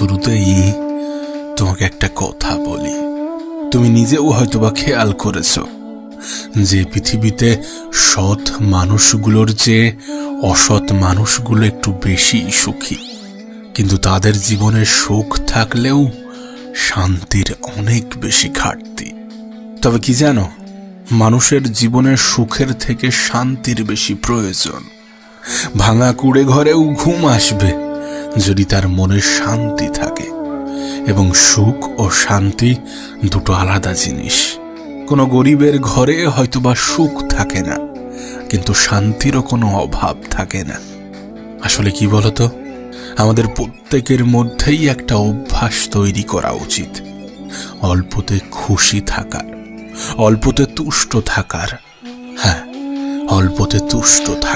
শুরুতেই তোমাকে একটা কথা বলি। তুমি নিজেও হয়তোবা খেয়াল করেছ যে পৃথিবীতে সৎ মানুষগুলোর চেয়ে অসৎ মানুষগুলো একটু বেশি সুখী, কিন্তু তাদের জীবনে সুখ থাকলেও শান্তির অনেক বেশি ঘাটতি। তবে কি জানো, মানুষের জীবনে সুখের থেকে শান্তির বেশি প্রয়োজন। ভাঙা কুড়ে ঘরেও ঘুম আসবে যদি তার মনে শান্তি থাকে, এবং সুখ ও শান্তি দুটো আলাদা জিনিস। কোনো গরিবের ঘরে হয়তোবা সুখ থাকে না, কিন্তু শান্তিরও কোনো অভাব থাকে না। আসলে কি বলতো, আমাদের প্রত্যেকের মধ্যেই একটা অভ্যাস তৈরি করা উচিত, অল্পতে খুশি থাকার, অল্পতে তুষ্ট থাকার। হ্যাঁ, অল্পতে তুষ্ট থাকার।